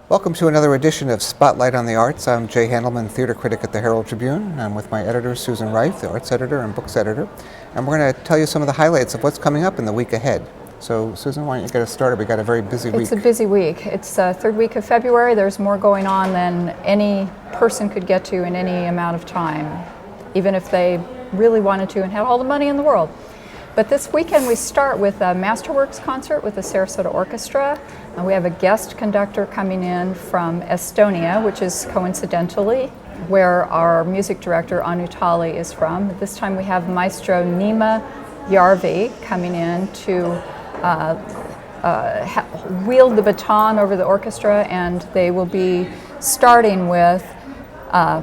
Welcome to another edition of Spotlight on the Arts. I'm Jay Handelman, theater critic at the Herald-Tribune. I'm with my editor, Susan Reif, the arts editor and books editor. And we're going to tell you some of the highlights of what's coming up in the week ahead. So, Susan, why don't you get us started? We've got a very busy week. It's a busy week. It's the third week of February. There's more going on than any person could get to in any amount of time, even if they really wanted to and had all the money in the world. But this weekend we start with a Masterworks concert with the Sarasota Orchestra. And we have a guest conductor coming in from Estonia, which is coincidentally where our music director Anu Tali is from. This time we have Maestro Nima Järvi coming in to wield the baton over the orchestra, and they will be starting with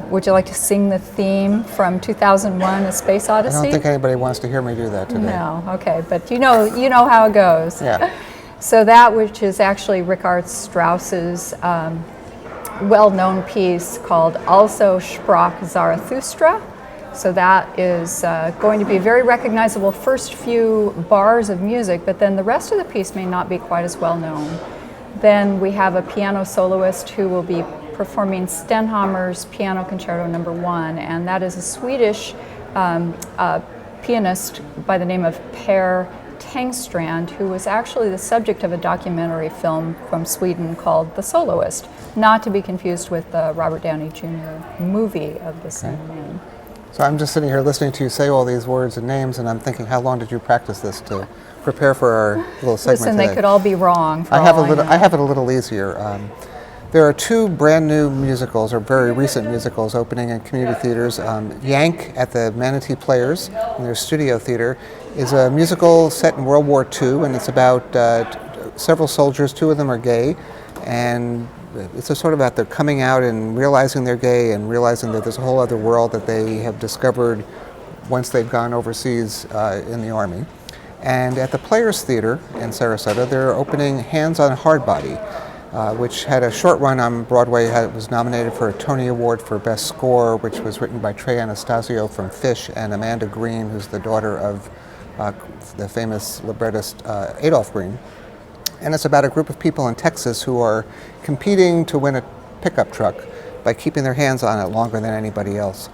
would you like to sing the theme from 2001: A Space Odyssey? I don't think anybody wants to hear me do that today. No, okay, but you know how it goes. Yeah. So that, which is actually Richard Strauss's well-known piece called Also sprach Zarathustra. So that is going to be a very recognizable first few bars of music, but then the rest of the piece may not be quite as well known. Then we have a piano soloist who will be performing Stenhammar's Piano Concerto No. 1, and that is a Swedish pianist by the name of Per Tengstrand, who was actually the subject of a documentary film from Sweden called The Soloist, not to be confused with the Robert Downey Jr. movie of the same name. So I'm just sitting here listening to you say all these words and names, and I'm thinking, how long did you practice this to prepare for our little segment Listen, today? They could all be wrong. I have it a little easier. There are two brand new musicals, or very recent musicals, opening in community theaters. Yank at the Manatee Players in their studio theater is a musical set in World War II, and it's about several soldiers. Two of them are gay, and it's a sort of about their coming out and realizing they're gay and realizing that there's a whole other world that they have discovered once they've gone overseas in the Army. And at the Players Theater in Sarasota, they're opening Hands on Hardbody, which had a short run on Broadway. It was nominated for a Tony Award for Best Score, which was written by Trey Anastasio from Fish and Amanda Green, who's the daughter of the famous librettist Adolph Green. And it's about a group of people in Texas who are competing to win a pickup truck by keeping their hands on it longer than anybody else.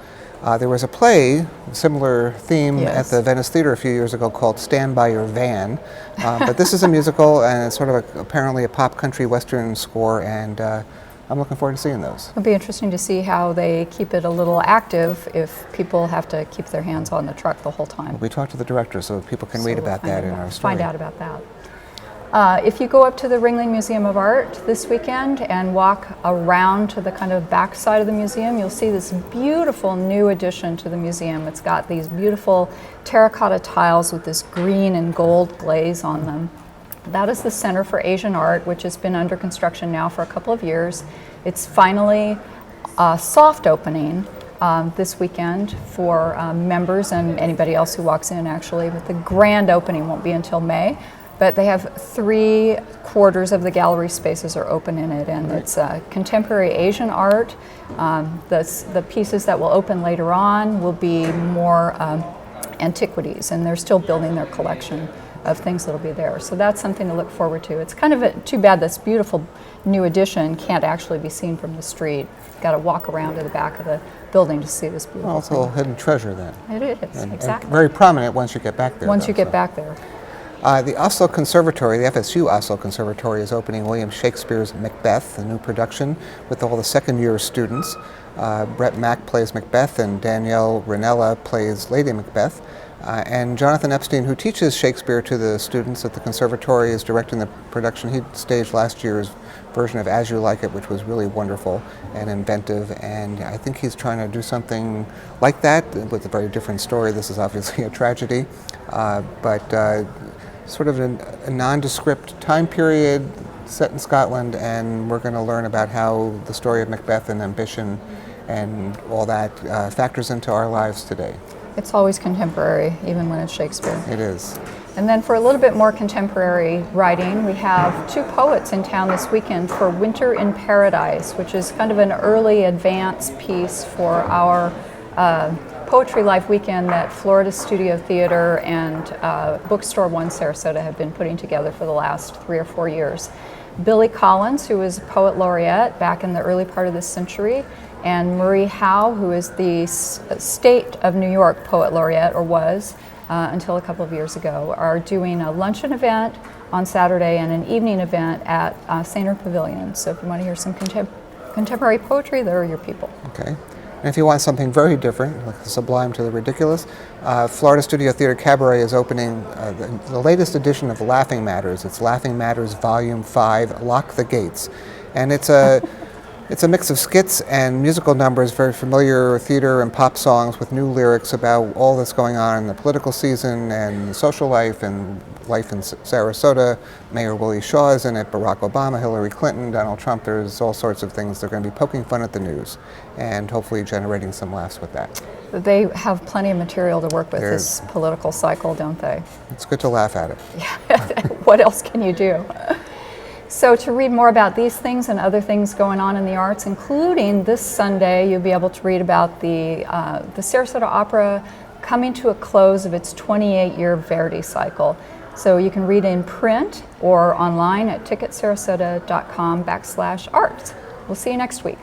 There was a play, similar theme, at the Venice Theater a few years ago called Stand By Your Van. But this is a musical, and it's sort of apparently a pop country western score, and I'm looking forward to seeing those. It'll be interesting to see how they keep it a little active if people have to keep their hands on the truck the whole time. We talked to the director so people can read about that in our story. Find out about that. If you go up to the Ringling Museum of Art this weekend and walk around to the kind of back side of the museum, you'll see this beautiful new addition to the museum. It's got these beautiful terracotta tiles with this green and gold glaze on them. That is the Center for Asian Art, which has been under construction now for a couple of years. It's finally soft opening this weekend for members and anybody else who walks in, actually, but the grand opening won't be until May. But they have 3/4 of the gallery spaces are open in it, and it's contemporary Asian art. The pieces that will open later on will be more antiquities, and they're still building their collection of things that'll be there. So that's something to look forward to. It's kind of too bad this beautiful new addition can't actually be seen from the street. You've got to walk around to the back of the building to see this beautiful Well, it's a little hidden treasure then. It is, exactly. And very prominent once you get back there. Once you get back there. The Oslo Conservatory, the FSU Oslo Conservatory, is opening William Shakespeare's Macbeth, the new production, with all the second-year students. Brett Mack plays Macbeth, and Danielle Ranella plays Lady Macbeth. And Jonathan Epstein, who teaches Shakespeare to the students at the conservatory, is directing the production. He staged last year's version of As You Like It, which was really wonderful and inventive, and I think he's trying to do something like that with a very different story. This is obviously a tragedy, but sort of a nondescript time period set in Scotland, and we're going to learn about how the story of Macbeth and ambition and all that factors into our lives today. It's always contemporary, even when it's Shakespeare. It is. And then for a little bit more contemporary writing, we have 2 poets in town this weekend for Winter in Paradise, which is kind of an early advance piece for our Poetry Live weekend that Florida Studio Theater and Bookstore One Sarasota have been putting together for the last 3 or 4 years. Billy Collins, who was a poet laureate back in the early part of this century, and Marie Howe, who is the state of New York poet laureate, or was until a couple of years ago, are doing a luncheon event on Saturday and an evening event at Sainer Pavilion. So if you want to hear some contemporary poetry, there are your people. Okay. And if you want something very different, like the sublime to the ridiculous, Florida Studio Theater Cabaret is opening the latest edition of Laughing Matters. It's Laughing Matters Volume 5, Lock the Gates. And it's a mix of skits and musical numbers, very familiar theater and pop songs with new lyrics about all that's going on in the political season and social life and life in Sarasota. Mayor Willie Shaw is in it, Barack Obama, Hillary Clinton, Donald Trump. There's all sorts of things. They're going to be poking fun at the news and hopefully generating some laughs with that. They have plenty of material to work with this political cycle, don't they? It's good to laugh at it. Yeah. What else can you do? So to read more about these things and other things going on in the arts, including this Sunday, you'll be able to read about the Sarasota Opera coming to a close of its 28-year Verdi cycle. So you can read in print or online at ticketsarasota.com/arts. We'll see you next week.